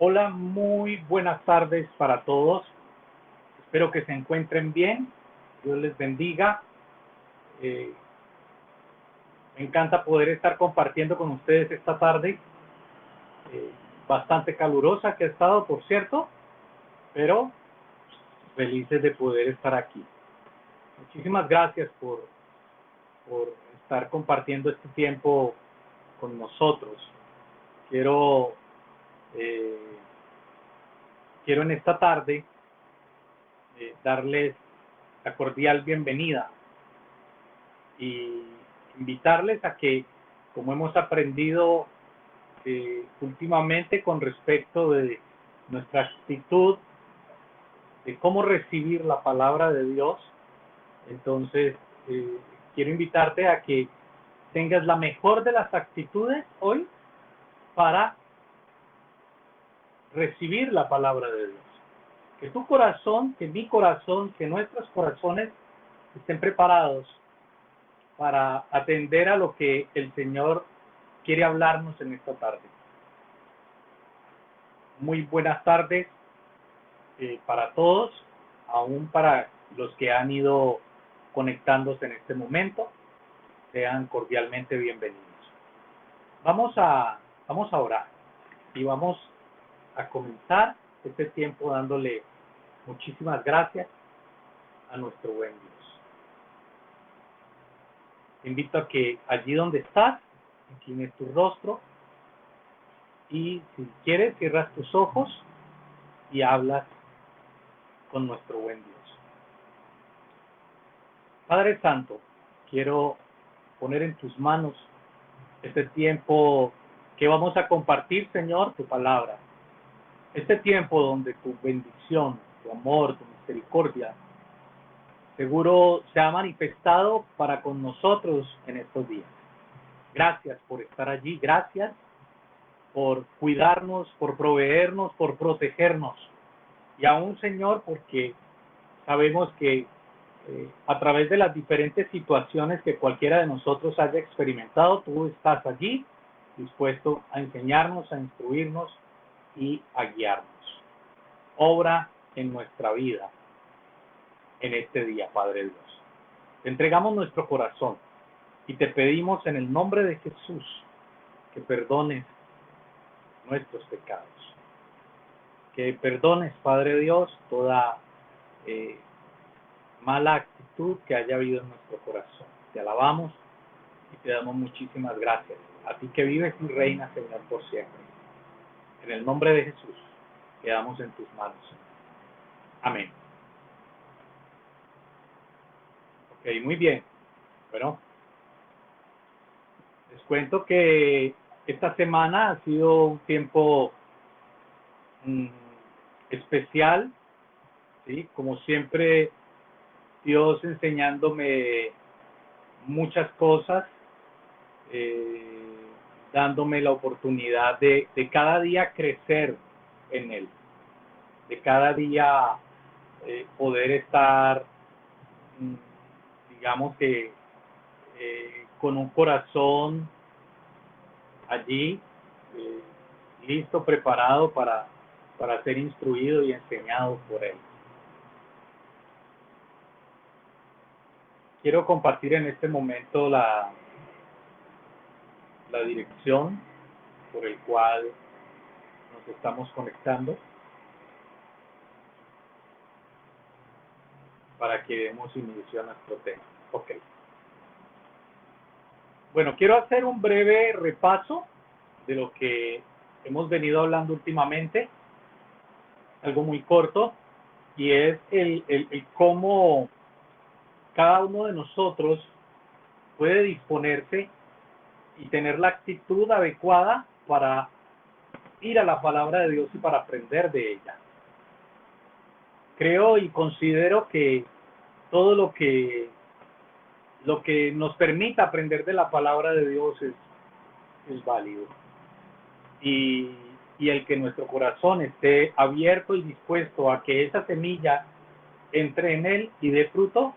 Hola, muy buenas tardes para todos. Espero que se encuentren bien. Dios les bendiga. Eh, Me encanta poder estar compartiendo con ustedes esta tarde. eh, Bastante calurosa que ha estado, por cierto, pero felices de poder estar aquí. Muchísimas gracias por estar compartiendo este tiempo con nosotros. Quiero, eh, quiero en esta tarde darles la cordial bienvenida y invitarles a que, como hemos aprendido últimamente con respecto de nuestra actitud, de cómo recibir la palabra de Dios, entonces eh, quiero invitarte a que tengas la mejor de las actitudes hoy para recibir la palabra de Dios. Que tu corazón, que mi corazón, que nuestros corazones estén preparados para atender a lo que el Señor quiere hablarnos en esta tarde. Muy buenas tardes para todos, aún para los que han ido conectándose en este momento. Sean cordialmente bienvenidos. Vamos a orar y vamos a comenzar este tiempo dándole muchísimas gracias a nuestro buen Dios. Te invito a que allí donde estás, inclines tu rostro y si quieres cierras tus ojos y hablas con nuestro buen Dios. Padre Santo, quiero poner en tus manos este tiempo que vamos a compartir, Señor, tu palabra. Este tiempo donde tu bendición, tu amor, tu misericordia, seguro se ha manifestado para con nosotros en estos días. Gracias por estar allí, gracias por cuidarnos, por proveernos, por protegernos. Y aún, Señor, porque sabemos que a través de las diferentes situaciones que cualquiera de nosotros haya experimentado, tú estás allí dispuesto a enseñarnos, a instruirnos y a guiarnos. Obra en nuestra vida en este día, Padre Dios. Te entregamos nuestro corazón y te pedimos en el nombre de Jesús que perdones nuestros pecados. Que perdones, Padre Dios, toda mala actitud que haya habido en nuestro corazón. Te alabamos y te damos muchísimas gracias. A ti que vives y reinas, Señor, por siempre. En el nombre de Jesús, quedamos en tus manos. Amén. Ok, muy bien. Bueno, les cuento que esta semana ha sido un tiempo especial, ¿sí? Como siempre, Dios enseñándome muchas cosas, dándome la oportunidad de cada día crecer en Él, de cada día poder estar, digamos que, con un corazón allí, listo, preparado para ser instruido y enseñado por Él. Quiero compartir en este momento la dirección por el cual nos estamos conectando para que demos inicio a nuestro tema. Ok. Bueno, quiero hacer un breve repaso de lo que hemos venido hablando últimamente, algo muy corto, y es el cómo cada uno de nosotros puede disponerse y tener la actitud adecuada para ir a la palabra de Dios y para aprender de ella. Creo y considero que todo lo que nos permita aprender de la palabra de Dios es válido. Y el que nuestro corazón esté abierto y dispuesto a que esa semilla entre en él y dé fruto,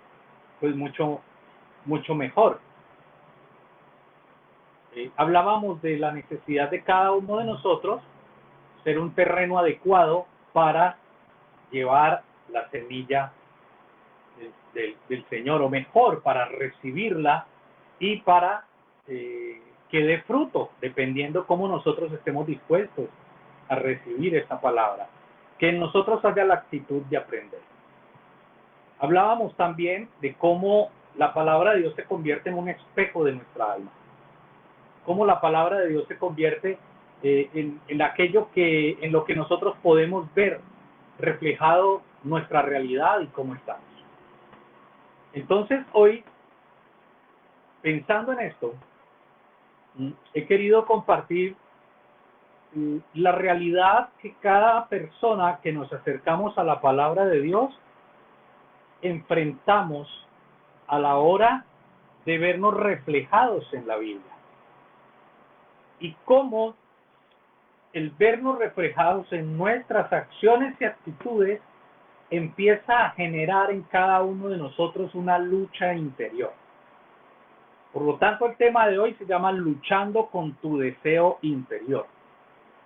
pues mucho mejor. Hablábamos de la necesidad de cada uno de nosotros ser un terreno adecuado para llevar la semilla del Señor, o mejor, para recibirla y para que dé fruto, dependiendo cómo nosotros estemos dispuestos a recibir esa palabra, que en nosotros haya la actitud de aprender. Hablábamos también de cómo la palabra de Dios se convierte en un espejo de nuestra alma, cómo la palabra de Dios se convierte en aquello en lo que nosotros podemos ver reflejado nuestra realidad y cómo estamos. Entonces hoy, pensando en esto, he querido compartir la realidad que cada persona que nos acercamos a la palabra de Dios enfrentamos a la hora de vernos reflejados en la Biblia. Y cómo el vernos reflejados en nuestras acciones y actitudes empieza a generar en cada uno de nosotros una lucha interior. Por lo tanto, el tema de hoy se llama luchando con tu deseo interior.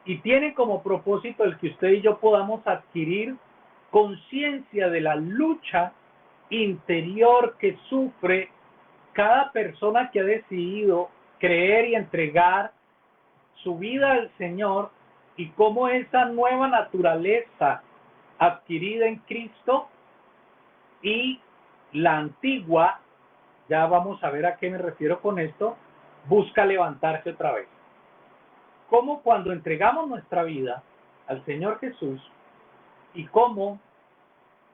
Y tiene como propósito el que usted y yo podamos adquirir conciencia de la lucha interior que sufre cada persona que ha decidido creer y entregar su vida al Señor, y cómo esa nueva naturaleza adquirida en Cristo y la antigua, ya vamos a ver a qué me refiero con esto, busca levantarse otra vez. Cómo cuando entregamos nuestra vida al Señor Jesús y cómo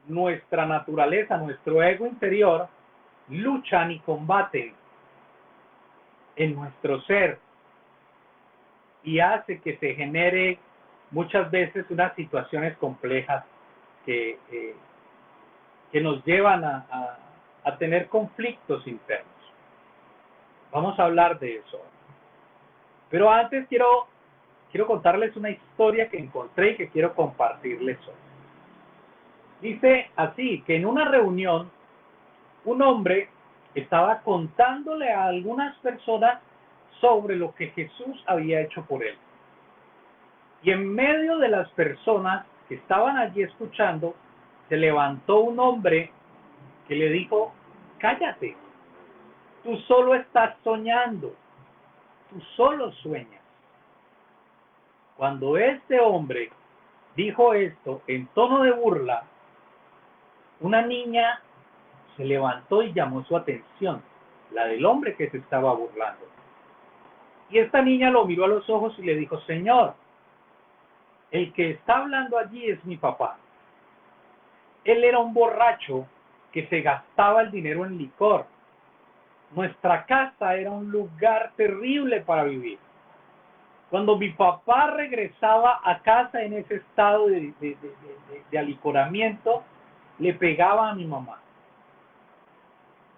nuestra naturaleza, nuestro ego interior, luchan y combaten en nuestro ser y hace que se genere muchas veces unas situaciones complejas que nos llevan a tener conflictos internos. Vamos a hablar de eso. Pero antes quiero contarles una historia que encontré y que quiero compartirles hoy. Dice así, que en una reunión un hombre estaba contándole a algunas personas sobre lo que Jesús había hecho por él. Y en medio de las personas que estaban allí escuchando, se levantó un hombre que le dijo: cállate, tú solo estás soñando, tú solo sueñas. Cuando este hombre dijo esto en tono de burla, una niña se levantó y llamó su atención, la del hombre que se estaba burlando. Y esta niña lo miró a los ojos y le dijo: Señor, el que está hablando allí es mi papá. Él era un borracho que se gastaba el dinero en licor. Nuestra casa era un lugar terrible para vivir. Cuando mi papá regresaba a casa en ese estado de alicoramiento, le pegaba a mi mamá.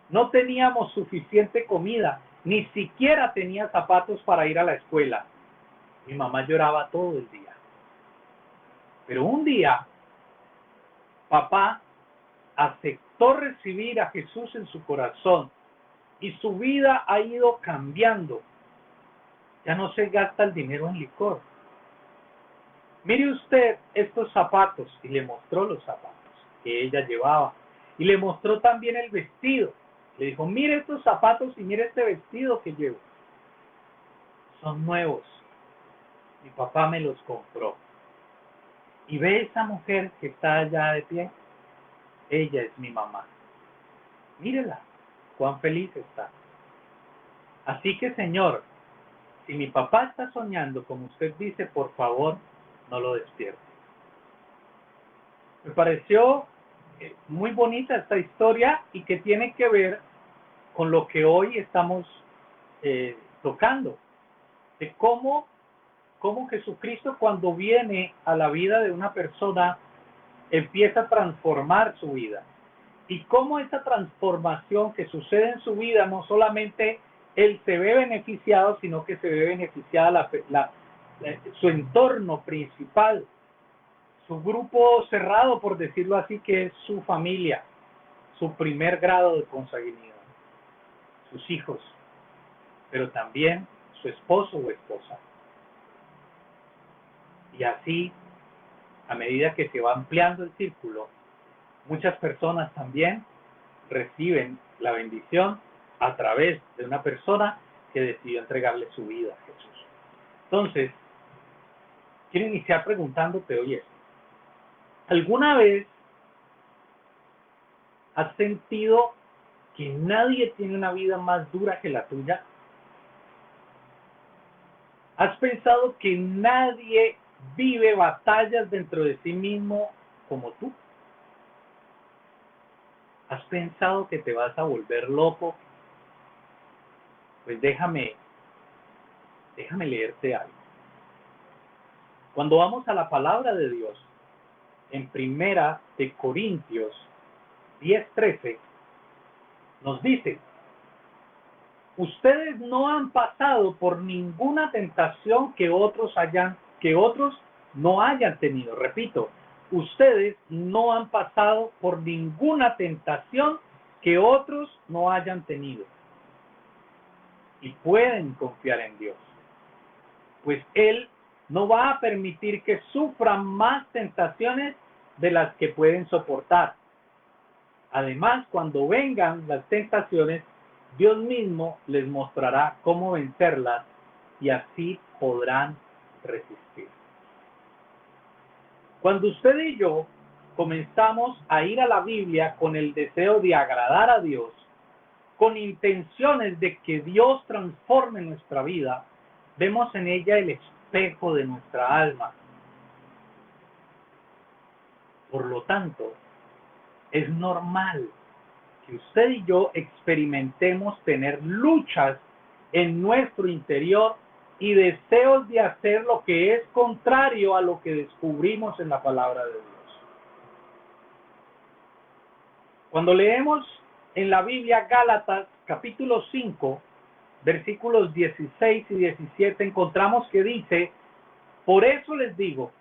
No teníamos suficiente comida, ni siquiera tenía zapatos para ir a la escuela. Mi mamá lloraba todo el día. Pero un día, papá aceptó recibir a Jesús en su corazón y su vida ha ido cambiando. Ya no se gasta el dinero en licor. Mire usted estos zapatos, y le mostró los zapatos que ella llevaba. Y le mostró también el vestido. Le dijo: mire estos zapatos y mire este vestido que llevo. Son nuevos. Mi papá me los compró. Y ve esa mujer que está allá de pie. Ella es mi mamá. Mírela, cuán feliz está. Así que, Señor, si mi papá está soñando como usted dice, por favor, no lo despierte. Me pareció muy bonita esta historia y que tiene que ver con lo que hoy estamos tocando, de cómo Jesucristo, cuando viene a la vida de una persona, empieza a transformar su vida, y cómo esa transformación que sucede en su vida, no solamente él se ve beneficiado, sino que se ve beneficiada su entorno principal, su grupo cerrado, por decirlo así, que es su familia, su primer grado de consanguinidad, sus hijos, pero también su esposo o esposa. Y así, a medida que se va ampliando el círculo, muchas personas también reciben la bendición a través de una persona que decidió entregarle su vida a Jesús. Entonces, quiero iniciar preguntándote hoy esto. ¿Alguna vez has sentido que nadie tiene una vida más dura que la tuya? ¿Has pensado que nadie vive batallas dentro de sí mismo como tú? ¿Has pensado que te vas a volver loco? Pues déjame leerte algo. Cuando vamos a la palabra de Dios, en Primera de Corintios 10:13, nos dice: ustedes no han pasado por ninguna tentación que otros no hayan tenido. Repito, ustedes no han pasado por ninguna tentación que otros no hayan tenido. Y pueden confiar en Dios, pues Él no va a permitir que sufran más tentaciones de las que pueden soportar. Además, cuando vengan las tentaciones, Dios mismo les mostrará cómo vencerlas y así podrán resistir. Cuando usted y yo comenzamos a ir a la Biblia con el deseo de agradar a Dios, con intenciones de que Dios transforme nuestra vida, vemos en ella el espejo de nuestra alma. Por lo tanto, es normal que usted y yo experimentemos tener luchas en nuestro interior y deseos de hacer lo que es contrario a lo que descubrimos en la palabra de Dios. Cuando leemos en la Biblia Gálatas capítulo 5, versículos 16 y 17, encontramos que dice: por eso les digo,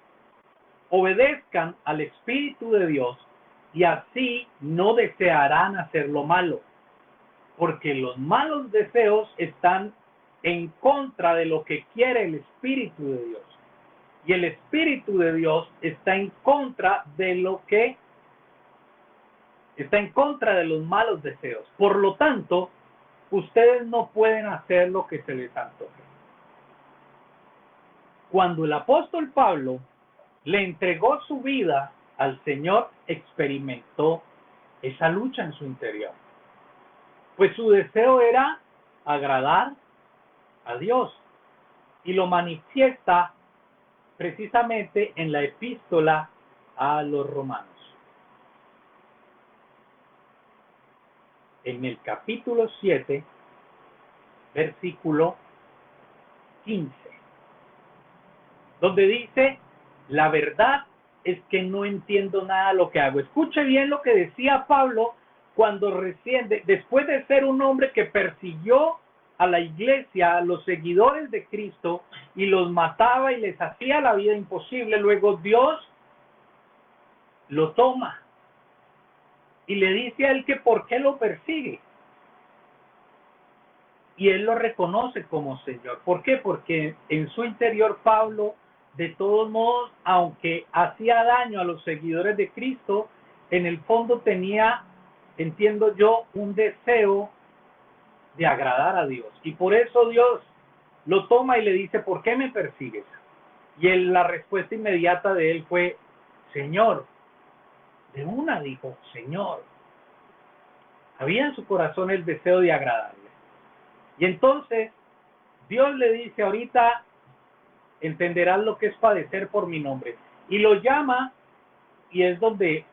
obedezcan al Espíritu de Dios y así no desearán hacer lo malo, porque los malos deseos están en contra de lo que quiere el Espíritu de Dios. Y el Espíritu de Dios está en contra de los malos deseos. Por lo tanto, ustedes no pueden hacer lo que se les antoje. Cuando el apóstol Pablo le entregó su vida al Señor, experimentó esa lucha en su interior. Pues su deseo era agradar a Dios y lo manifiesta precisamente en la epístola a los Romanos. En el capítulo 7, versículo 15, donde dice: la verdad es que no entiendo nada de lo que hago. Escuche bien lo que decía Pablo cuando después de ser un hombre que persiguió a la iglesia, a los seguidores de Cristo, y los mataba y les hacía la vida imposible, luego Dios lo toma y le dice a él que por qué lo persigue. Y él lo reconoce como Señor. ¿Por qué? Porque en su interior Pablo, de todos modos, aunque hacía daño a los seguidores de Cristo, en el fondo tenía, entiendo yo, un deseo de agradar a Dios. Y por eso Dios lo toma y le dice: ¿por qué me persigues? Y la respuesta inmediata de él fue: Señor. De una dijo: Señor. Había en su corazón el deseo de agradarle. Y entonces Dios le dice: ahorita entenderás lo que es padecer por mi nombre. Y lo llama, y es donde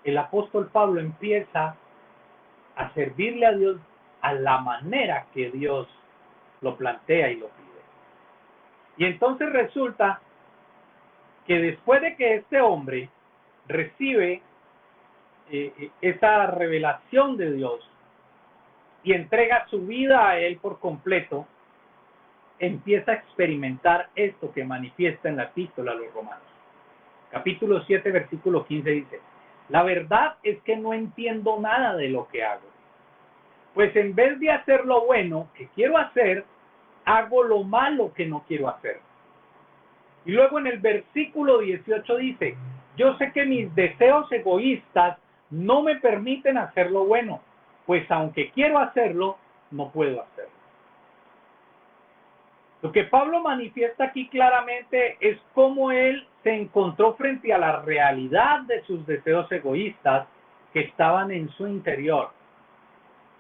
el apóstol Pablo empieza a servirle a Dios a la manera que Dios lo plantea y lo pide. Y entonces resulta que después de que este hombre recibe esa revelación de Dios y entrega su vida a él por completo, empieza a experimentar esto que manifiesta en la epístola a los Romanos. Capítulo 7, versículo 15 dice: la verdad es que no entiendo nada de lo que hago, pues en vez de hacer lo bueno que quiero hacer, hago lo malo que no quiero hacer. Y luego en el versículo 18 dice, yo sé que mis deseos egoístas no me permiten hacer lo bueno, pues aunque quiero hacerlo, no puedo hacerlo. Lo que Pablo manifiesta aquí claramente es cómo él se encontró frente a la realidad de sus deseos egoístas que estaban en su interior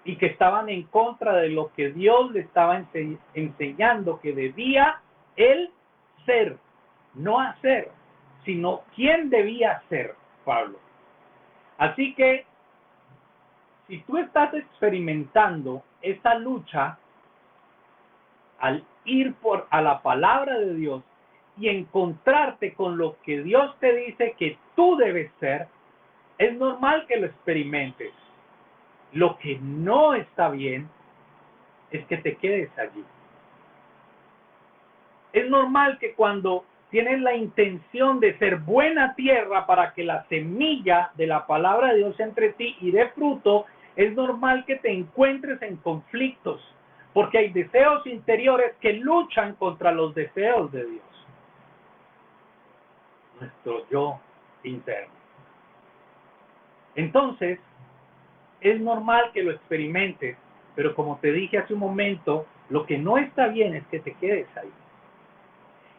y que estaban en contra de lo que Dios le estaba enseñando que debía él ser, no hacer, sino quién debía ser Pablo. Así que si tú estás experimentando esa lucha al ir a la palabra de Dios y encontrarte con lo que Dios te dice que tú debes ser, es normal que lo experimentes. Lo que no está bien es que te quedes allí. Es normal que cuando tienes la intención de ser buena tierra para que la semilla de la palabra de Dios entre ti y dé fruto, es normal que te encuentres en conflictos, porque hay deseos interiores que luchan contra los deseos de Dios. Nuestro yo interno. Entonces, es normal que lo experimentes, pero como te dije hace un momento, lo que no está bien es que te quedes ahí.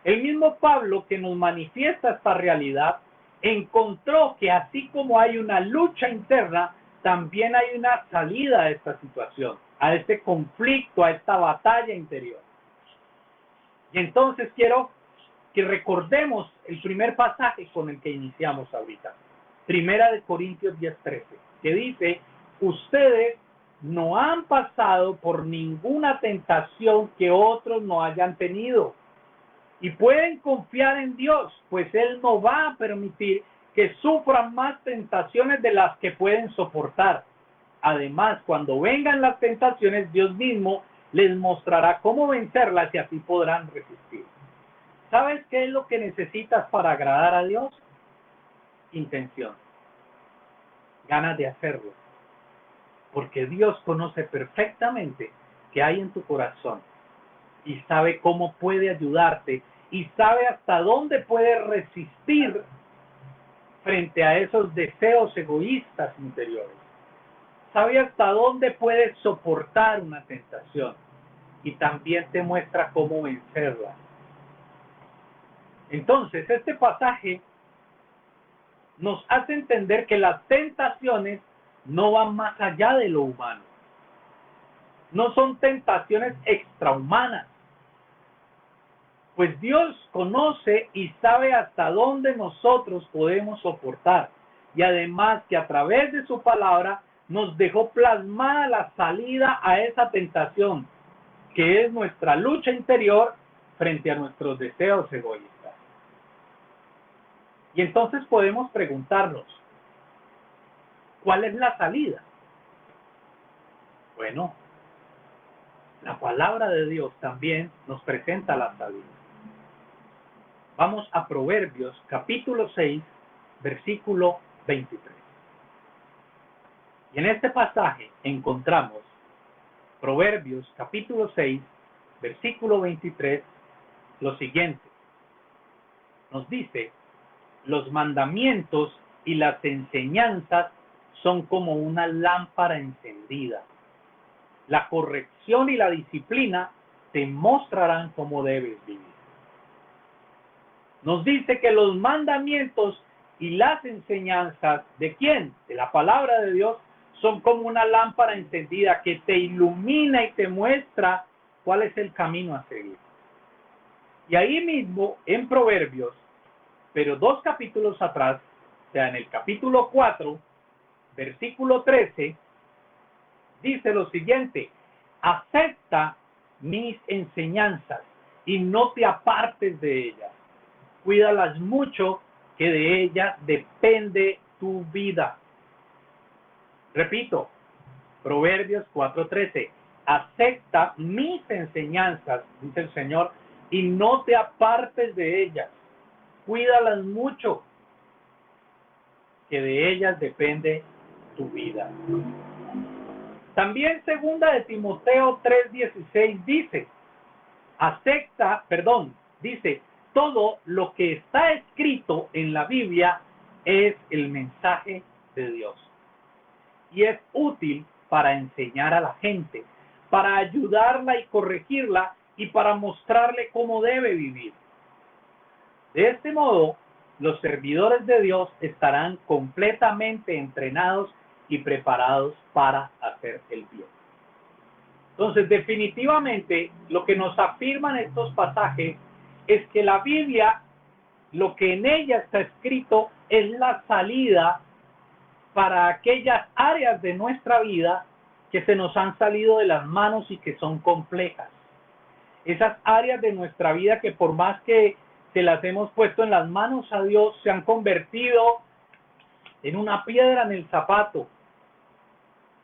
El mismo Pablo que nos manifiesta esta realidad encontró que así como hay una lucha interna, también hay una salida a esta situación, a este conflicto, a esta batalla interior. Y entonces quiero que recordemos el primer pasaje con el que iniciamos ahorita. Primera de Corintios 10:13, que dice, ustedes no han pasado por ninguna tentación que otros no hayan tenido. Y pueden confiar en Dios, pues Él no va a permitir que sufran más tentaciones de las que pueden soportar. Además, cuando vengan las tentaciones, Dios mismo les mostrará cómo vencerlas y así podrán resistir. ¿Sabes qué es lo que necesitas para agradar a Dios? Intención. Ganas de hacerlo. Porque Dios conoce perfectamente qué hay en tu corazón y sabe cómo puede ayudarte y sabe hasta dónde puede resistir frente a esos deseos egoístas interiores. Sabe hasta dónde puedes soportar una tentación y también te muestra cómo vencerla. Entonces, este pasaje nos hace entender que las tentaciones no van más allá de lo humano. No son tentaciones extrahumanas. Pues Dios conoce y sabe hasta dónde nosotros podemos soportar. Y además que a través de su palabra nos dejó plasmada la salida a esa tentación, que es nuestra lucha interior frente a nuestros deseos egoístas. Y entonces podemos preguntarnos, ¿cuál es la salida? Bueno, la palabra de Dios también nos presenta la salida. Vamos a Proverbios capítulo 6, versículo 23. Y en este pasaje encontramos Proverbios capítulo 6, versículo 23, lo siguiente. Nos dice, los mandamientos y las enseñanzas son como una lámpara encendida. La corrección y la disciplina te mostrarán cómo debes vivir. Nos dice que los mandamientos y las enseñanzas, ¿de quién? De la palabra de Dios, son como una lámpara encendida que te ilumina y te muestra cuál es el camino a seguir. Y ahí mismo, en Proverbios, pero 2 capítulos atrás, o sea, en el capítulo 4, versículo 13, dice lo siguiente, acepta mis enseñanzas y no te apartes de ellas. Cuídalas mucho, que de ellas depende tu vida. Repito, Proverbios 4:13, acepta mis enseñanzas, dice el Señor, y no te apartes de ellas. Cuídalas mucho, que de ellas depende tu vida. También segunda de Timoteo 3:16 dice, dice, todo lo que está escrito en la Biblia es el mensaje de Dios. Y es útil para enseñar a la gente, para ayudarla y corregirla y para mostrarle cómo debe vivir. De este modo, los servidores de Dios estarán completamente entrenados y preparados para hacer el bien. Entonces, definitivamente, lo que nos afirman estos pasajes es que la Biblia, lo que en ella está escrito, es la salida para aquellas áreas de nuestra vida que se nos han salido de las manos y que son complejas. Esas áreas de nuestra vida que por más que se las hemos puesto en las manos a Dios, se han convertido en una piedra en el zapato.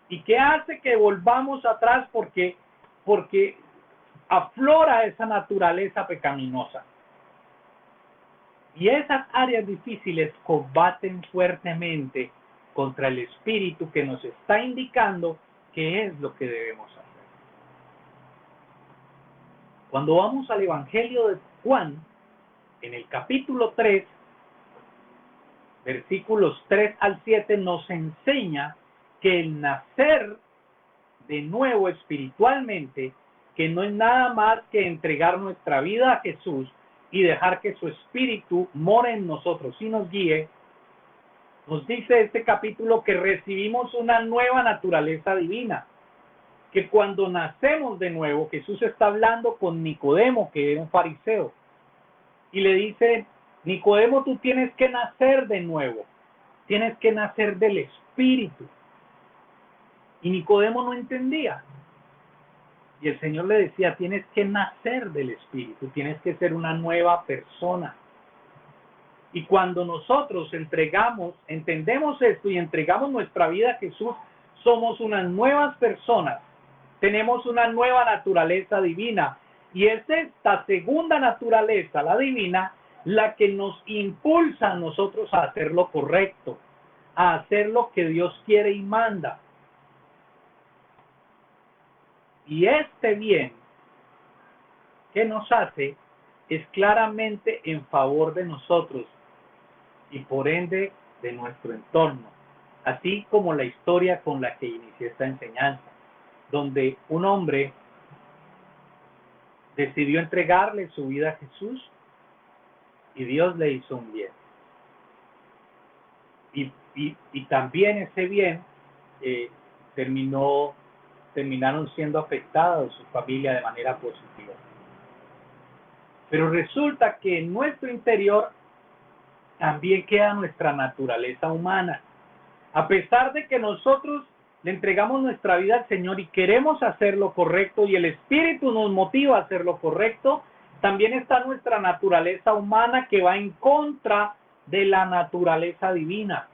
¿Y qué hace que volvamos atrás? Porque aflora esa naturaleza pecaminosa. Y esas áreas difíciles combaten fuertemente contra el espíritu que nos está indicando qué es lo que debemos hacer. Cuando vamos al Evangelio de Juan, en el capítulo 3, versículos 3 al 7, nos enseña que el nacer de nuevo espiritualmente, que no es nada más que entregar nuestra vida a Jesús y dejar que su espíritu more en nosotros y nos guíe, nos dice este capítulo que recibimos una nueva naturaleza divina, que cuando nacemos de nuevo, Jesús está hablando con Nicodemo, que era un fariseo, y le dice: Nicodemo, tú tienes que nacer de nuevo, tienes que nacer del espíritu. Y Nicodemo no entendía. Y el Señor le decía: tienes que nacer del espíritu, tienes que ser una nueva persona. Y cuando nosotros entendemos esto y entregamos nuestra vida a Jesús, somos unas nuevas personas, tenemos una nueva naturaleza divina. Y es esta segunda naturaleza, la divina, la que nos impulsa a nosotros a hacer lo correcto, a hacer lo que Dios quiere y manda. Y este bien que nos hace es claramente en favor de nosotros y por ende de nuestro entorno, así como la historia con la que inicié esta enseñanza, donde un hombre decidió entregarle su vida a Jesús y Dios le hizo un bien. Y también ese bien terminaron siendo afectados su familia de manera positiva. Pero resulta que en nuestro interior también queda nuestra naturaleza humana. A pesar de que nosotros le entregamos nuestra vida al Señor y queremos hacer lo correcto y el Espíritu nos motiva a hacer lo correcto, también está nuestra naturaleza humana que va en contra de la naturaleza divina.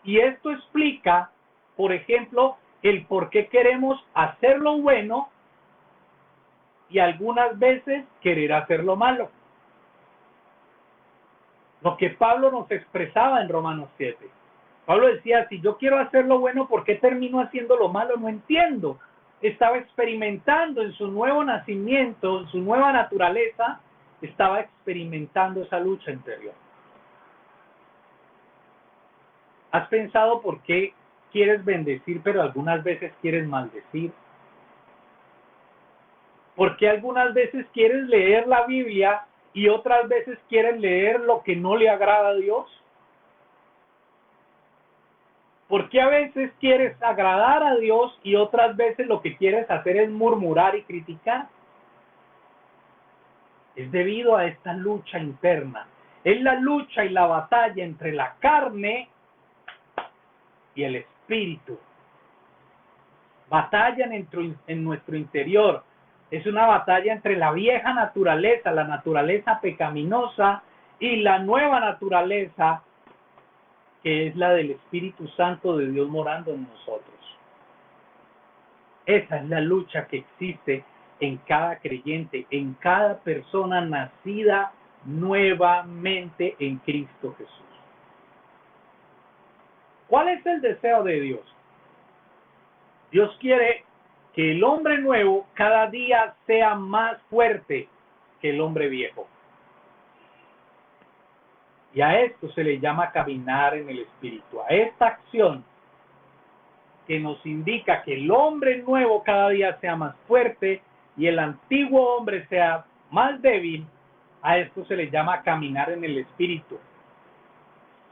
Y esto explica, por ejemplo, el por qué queremos hacer lo bueno y algunas veces querer hacer lo malo. Lo que Pablo nos expresaba en Romanos 7. Pablo decía: si yo quiero hacer lo bueno, ¿por qué termino haciendo lo malo? No entiendo. Estaba experimentando en su nuevo nacimiento, en su nueva naturaleza, estaba experimentando esa lucha interior. ¿Has pensado por qué quieres bendecir, pero algunas veces quieres maldecir? ¿Por qué algunas veces quieres leer la Biblia y otras veces quieres leer lo que no le agrada a Dios? ¿Por qué a veces quieres agradar a Dios y otras veces lo que quieres hacer es murmurar y criticar? Es debido a esta lucha interna. Es la lucha y la batalla entre la carne y el espíritu. Batallan en nuestro interior. Es una batalla entre la vieja naturaleza, la naturaleza pecaminosa, y la nueva naturaleza, que es la del Espíritu Santo de Dios morando en nosotros. Esa es la lucha que existe en cada creyente, en cada persona nacida nuevamente en Cristo Jesús. ¿Cuál es el deseo de Dios? Dios quiere que el hombre nuevo cada día sea más fuerte, que el hombre viejo. Y a esto se le llama caminar en el Espíritu. A esta acción que nos indica que el hombre nuevo cada día sea más fuerte y el antiguo hombre sea más débil, a esto se le llama caminar en el Espíritu.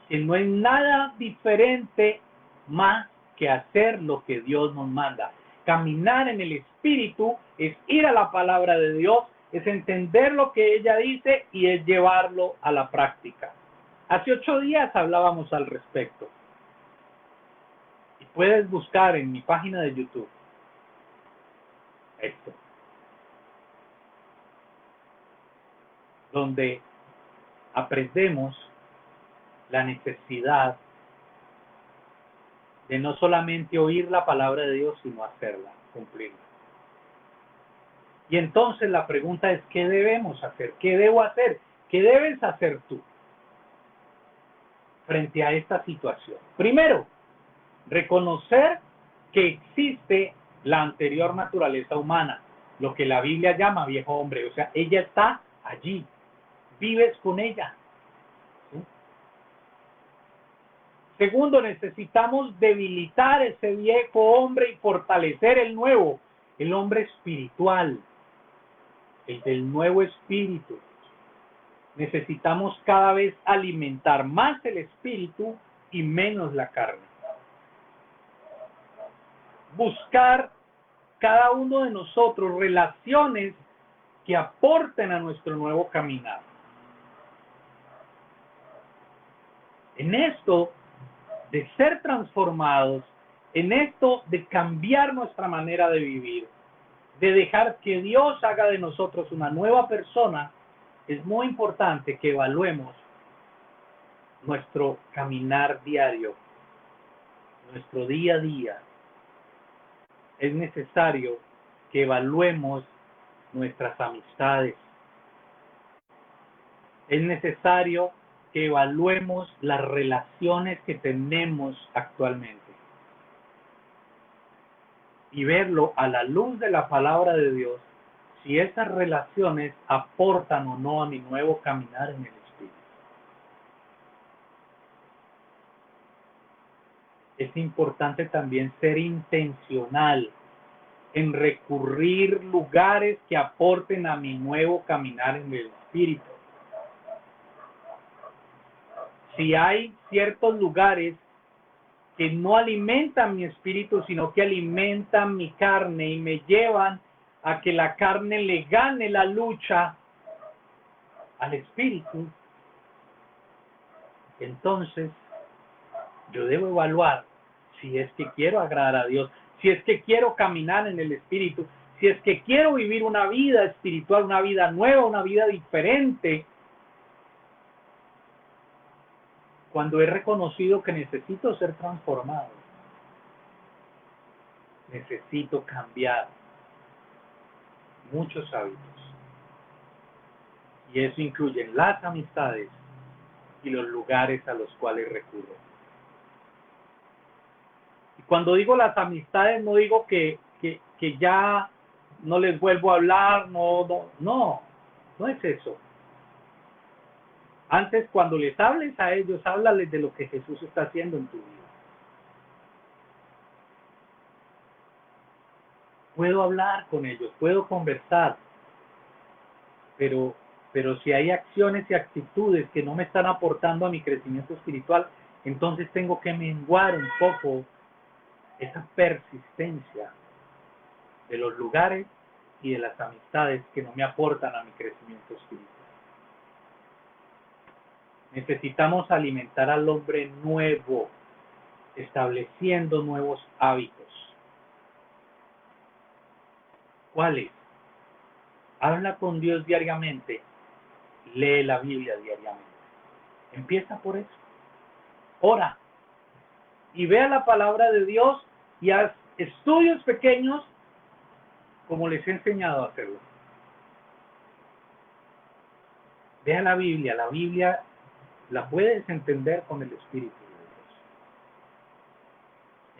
Que no es nada diferente más que hacer lo que Dios nos manda. Caminar en el Espíritu es ir a la palabra de Dios, es entender lo que ella dice y es llevarlo a la práctica. Hace 8 días hablábamos al respecto. Y puedes buscar en mi página de YouTube esto, donde aprendemos la necesidad de no solamente oír la palabra de Dios, sino hacerla, cumplirla. Y entonces la pregunta es, ¿qué debemos hacer? ¿Qué debo hacer? ¿Qué debes hacer tú frente a esta situación? Primero, reconocer que existe la anterior naturaleza humana, lo que la Biblia llama viejo hombre, o sea, ella está allí, vives con ella. ¿Sí? Segundo, necesitamos debilitar ese viejo hombre y fortalecer el nuevo, el hombre espiritual, el del nuevo espíritu. Necesitamos cada vez alimentar más el espíritu y menos la carne. Buscar cada uno de nosotros relaciones que aporten a nuestro nuevo caminar. En esto de ser transformados, en esto de cambiar nuestra manera de vivir, de dejar que Dios haga de nosotros una nueva persona, es muy importante que evaluemos nuestro caminar diario, nuestro día a día. Es necesario que evaluemos nuestras amistades. Es necesario que evaluemos las relaciones que tenemos actualmente y verlo a la luz de la palabra de Dios, si esas relaciones aportan o no a mi nuevo caminar en el Espíritu. Es importante también ser intencional en recurrir lugares que aporten a mi nuevo caminar en el Espíritu. Si hay ciertos lugares que no alimentan mi espíritu, sino que alimentan mi carne y me llevan a que la carne le gane la lucha al espíritu, entonces yo debo evaluar si es que quiero agradar a Dios, si es que quiero caminar en el espíritu, si es que quiero vivir una vida espiritual, una vida nueva, una vida diferente, cuando he reconocido que necesito ser transformado, necesito cambiar muchos hábitos. Y eso incluye las amistades y los lugares a los cuales recurro. Y cuando digo las amistades, no digo que ya no les vuelvo a hablar, no es eso. Antes, cuando les hables a ellos, háblales de lo que Jesús está haciendo en tu vida. Puedo hablar con ellos, puedo conversar, pero si hay acciones y actitudes que no me están aportando a mi crecimiento espiritual, entonces tengo que menguar un poco esa persistencia de los lugares y de las amistades que no me aportan a mi crecimiento espiritual. Necesitamos alimentar al hombre nuevo, estableciendo nuevos hábitos. ¿Cuáles? Habla con Dios diariamente, lee la Biblia diariamente. Empieza por eso. Ora y vea la palabra de Dios y haz estudios pequeños como les he enseñado a hacerlo. Vea la Biblia la puedes entender con el Espíritu de Dios.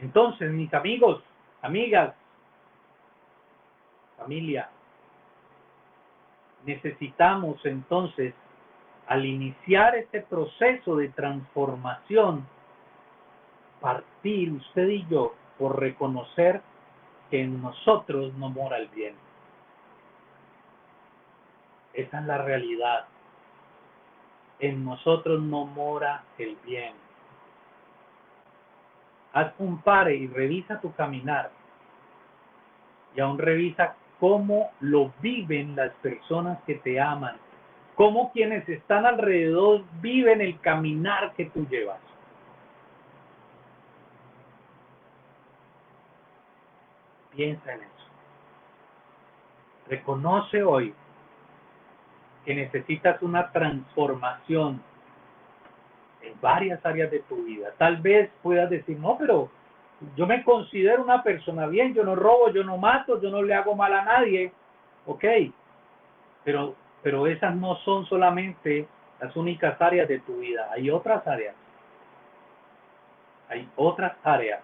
Entonces, mis amigos, amigas, familia, necesitamos entonces, al iniciar este proceso de transformación, partir usted y yo por reconocer que en nosotros no mora el bien. Esa es la realidad. En nosotros no mora el bien. Haz un pare y revisa tu caminar. Y aún revisa cómo lo viven las personas que te aman. Cómo quienes están alrededor viven el caminar que tú llevas. Piensa en eso. Reconoce hoy que necesitas una transformación en varias áreas de tu vida. Tal vez puedas decir, no, pero yo me considero una persona bien, yo no robo, yo no mato, yo no le hago mal a nadie. Ok, pero esas no son solamente las únicas áreas de tu vida. Hay otras áreas. Hay otras áreas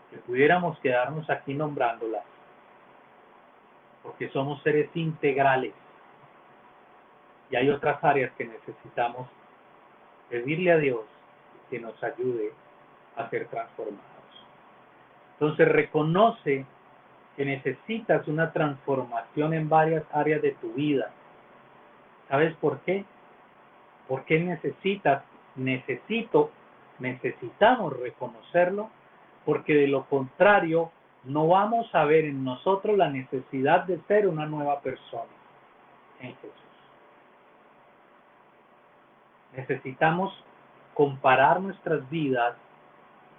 que pudiéramos quedarnos aquí nombrándolas, porque somos seres integrales. Y hay otras áreas que necesitamos pedirle a Dios que nos ayude a ser transformados. Entonces reconoce que necesitas una transformación en varias áreas de tu vida. ¿Sabes por qué? ¿Por qué necesitamos reconocerlo? Porque de lo contrario no vamos a ver en nosotros la necesidad de ser una nueva persona en Jesús. Necesitamos comparar nuestras vidas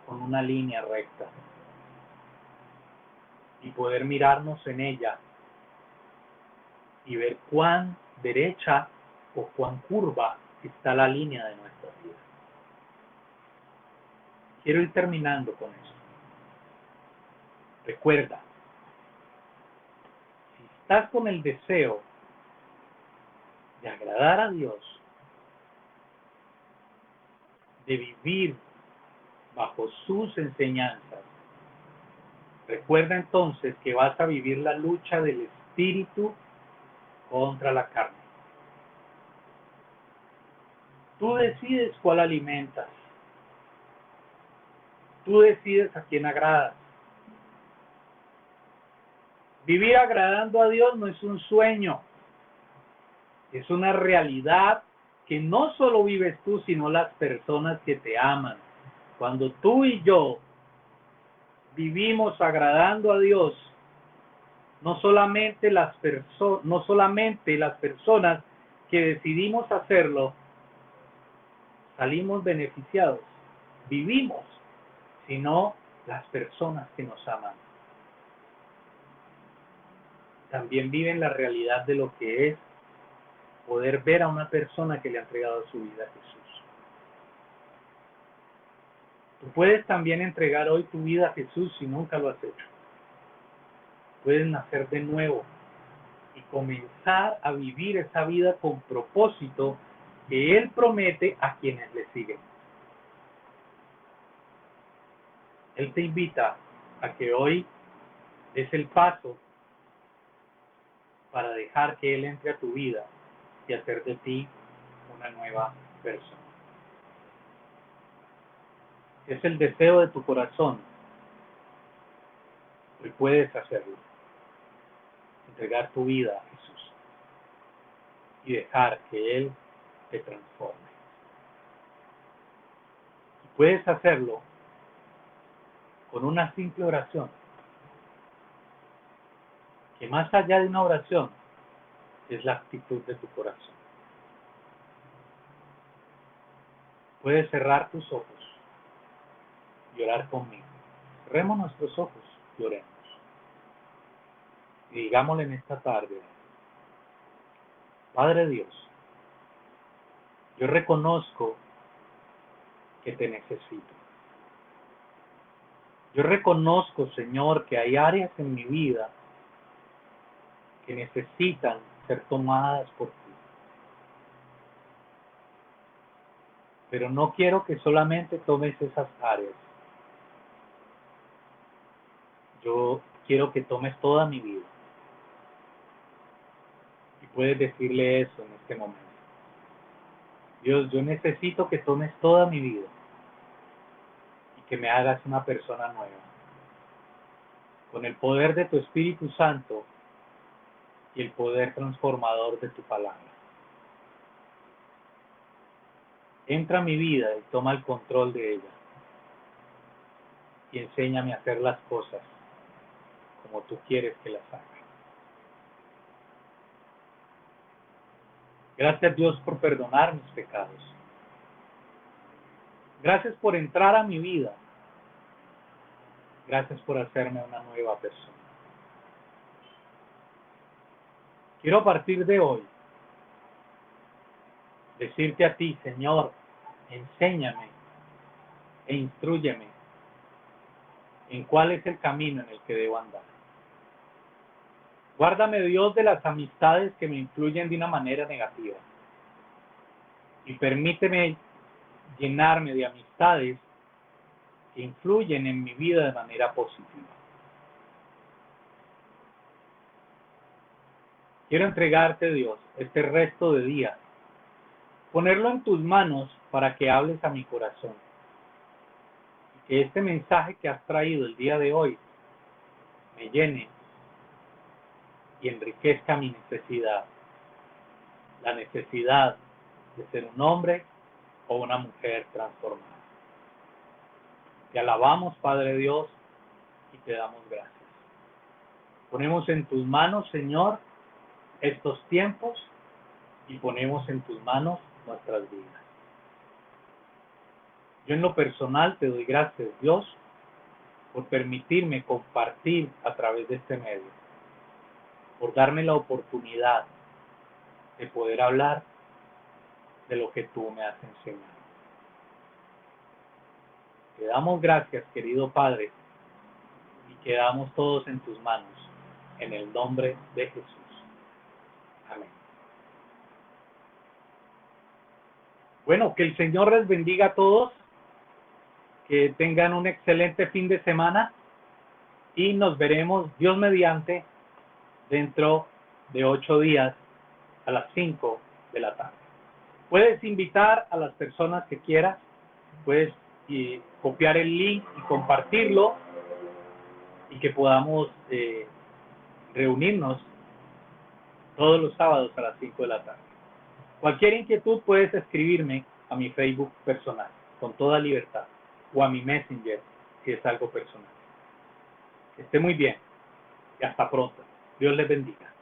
con una línea recta y poder mirarnos en ella y ver cuán derecha o cuán curva está la línea de nuestra vida. Quiero ir terminando con esto. Recuerda, si estás con el deseo de agradar a Dios, de vivir bajo sus enseñanzas, recuerda entonces que vas a vivir la lucha del espíritu contra la carne. Tú decides cuál alimentas. Tú decides a quién agradas. Vivir agradando a Dios no es un sueño, es una realidad que no solo vives tú, sino las personas que te aman. Cuando tú y yo vivimos agradando a Dios, no solamente las personas que decidimos hacerlo salimos beneficiados, vivimos, sino las personas que nos aman. También viven la realidad de lo que es poder ver a una persona que le ha entregado su vida a Jesús. Tú puedes también entregar hoy tu vida a Jesús si nunca lo has hecho. Puedes nacer de nuevo y comenzar a vivir esa vida con propósito que Él promete a quienes le siguen. Él te invita a que hoy des el paso para dejar que Él entre a tu vida y hacer de ti una nueva persona. Es el deseo de tu corazón. Hoy puedes hacerlo. Entregar tu vida a Jesús y dejar que Él te transforme. Y puedes hacerlo con una simple oración, que más allá de una oración es la actitud de tu corazón. Puedes cerrar tus ojos y orar conmigo. Cerremos nuestros ojos y oremos. Y digámosle en esta tarde, Padre Dios, yo reconozco que te necesito. Yo reconozco, Señor, que hay áreas en mi vida que necesitan ser tomadas por ti. Pero no quiero que solamente tomes esas áreas. Yo quiero que tomes toda mi vida. Y Puedes decirle eso en este momento. Dios, yo necesito que tomes toda mi vida y que me hagas una persona nueva. Con el poder de tu Espíritu Santo y el poder transformador de tu palabra. Entra a mi vida y toma el control de ella. Y enséñame a hacer las cosas como tú quieres que las haga. Gracias, Dios, por perdonar mis pecados. Gracias por entrar a mi vida. Gracias por hacerme una nueva persona. Quiero a partir de hoy decirte a ti, Señor, enséñame e instrúyeme en cuál es el camino en el que debo andar. Guárdame, Dios, de las amistades que me influyen de una manera negativa. Y permíteme llenarme de amistades que influyen en mi vida de manera positiva. Quiero entregarte, Dios, este resto de día, ponerlo en tus manos para que hables a mi corazón. Y que este mensaje que has traído el día de hoy me llene y enriquezca mi necesidad. La necesidad de ser un hombre o una mujer transformada. Te alabamos, Padre Dios, y te damos gracias. Ponemos en tus manos, Señor, estos tiempos y ponemos en tus manos nuestras vidas. Yo en lo personal te doy gracias, Dios, por permitirme compartir a través de este medio, por darme la oportunidad de poder hablar de lo que tú me has enseñado. Te damos gracias, querido Padre, y quedamos todos en tus manos, en el nombre de Jesús. Amén. Bueno, que el Señor les bendiga a todos, que tengan un excelente fin de semana y nos veremos, Dios mediante, dentro de 8 días a las 5 de la tarde. Puedes invitar a las personas que quieras, puedes copiar el link y compartirlo y que podamos reunirnos todos los sábados a las 5 de la tarde. Cualquier inquietud puedes escribirme a mi Facebook personal, con toda libertad, o a mi Messenger si es algo personal. Que esté muy bien y hasta pronto. Dios les bendiga.